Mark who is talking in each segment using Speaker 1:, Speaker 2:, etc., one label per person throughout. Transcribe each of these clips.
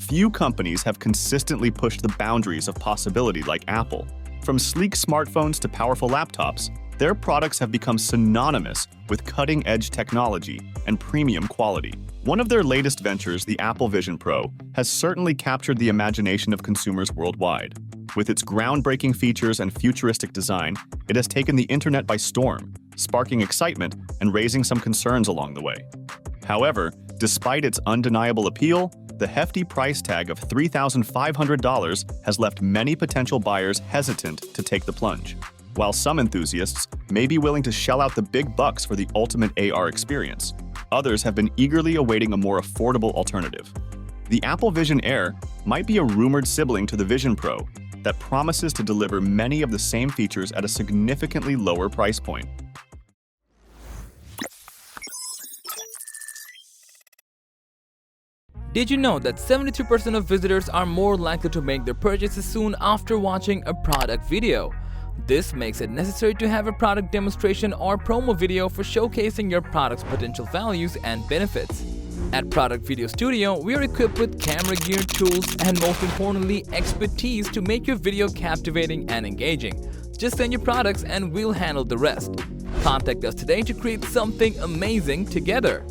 Speaker 1: Few companies have consistently pushed the boundaries of possibility like Apple. From sleek smartphones to powerful laptops, their products have become synonymous with cutting-edge technology and premium quality. One of their latest ventures, the Apple Vision Pro, has certainly captured the imagination of consumers worldwide. With its groundbreaking features and futuristic design, it has taken the internet by storm, sparking excitement and raising some concerns along the way. However, despite its undeniable appeal, the hefty price tag of $3,500 has left many potential buyers hesitant to take the plunge. While some enthusiasts may be willing to shell out the big bucks for the ultimate AR experience, others have been eagerly awaiting a more affordable alternative. The Apple Vision Air might be a rumored sibling to the Vision Pro that promises to deliver many of the same features at a significantly lower price point.
Speaker 2: Did you know that 73% of visitors are more likely to make their purchases soon after watching a product video? This makes it necessary to have a product demonstration or promo video for showcasing your product's potential values and benefits. At Product Video Studio, we are equipped with camera gear, tools, and most importantly, expertise to make your video captivating and engaging. Just send your products and we'll handle the rest. Contact us today to create something amazing together.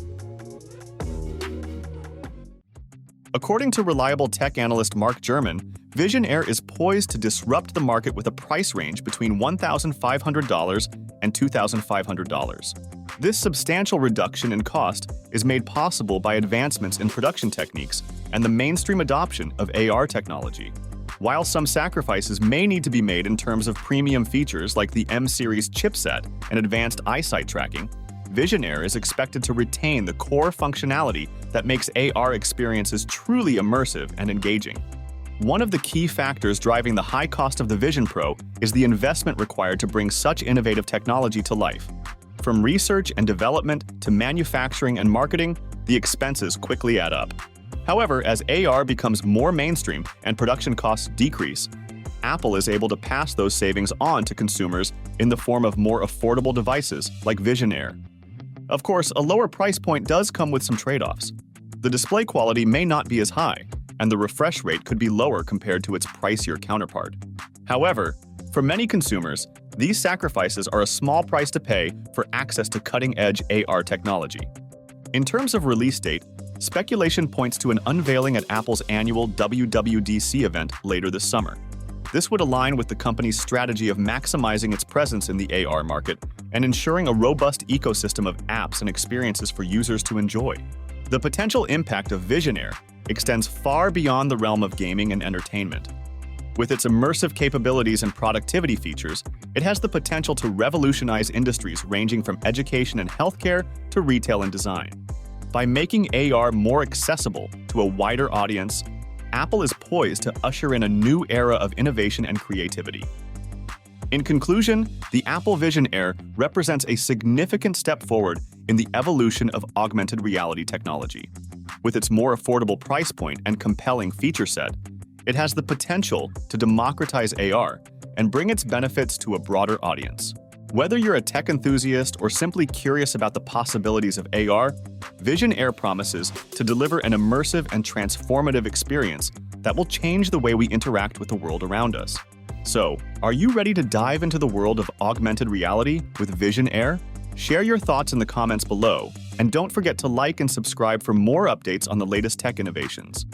Speaker 1: According to reliable tech analyst Mark Gurman, Vision Air is poised to disrupt the market with a price range between $1,500 and $2,500. This substantial reduction in cost is made possible by advancements in production techniques and the mainstream adoption of AR technology. While some sacrifices may need to be made in terms of premium features like the M-series chipset and advanced eyesight tracking, Vision Air is expected to retain the core functionality that makes AR experiences truly immersive and engaging. One of the key factors driving the high cost of the Vision Pro is the investment required to bring such innovative technology to life. From research and development to manufacturing and marketing, the expenses quickly add up. However, as AR becomes more mainstream and production costs decrease, Apple is able to pass those savings on to consumers in the form of more affordable devices like Vision Air. Of course, a lower price point does come with some trade-offs. The display quality may not be as high, and the refresh rate could be lower compared to its pricier counterpart. However, for many consumers, these sacrifices are a small price to pay for access to cutting-edge AR technology. In terms of release date, speculation points to an unveiling at Apple's annual WWDC event later this summer. This would align with the company's strategy of maximizing its presence in the AR market and ensuring a robust ecosystem of apps and experiences for users to enjoy. The potential impact of Vision Air extends far beyond the realm of gaming and entertainment. With its immersive capabilities and productivity features, it has the potential to revolutionize industries ranging from education and healthcare to retail and design. By making AR more accessible to a wider audience, Apple is poised to usher in a new era of innovation and creativity. In conclusion, the Apple Vision Air represents a significant step forward in the evolution of augmented reality technology. With its more affordable price point and compelling feature set, it has the potential to democratize AR and bring its benefits to a broader audience. Whether you're a tech enthusiast or simply curious about the possibilities of AR, Vision Air promises to deliver an immersive and transformative experience that will change the way we interact with the world around us. So, are you ready to dive into the world of augmented reality with Vision Air? Share your thoughts in the comments below, and don't forget to like and subscribe for more updates on the latest tech innovations.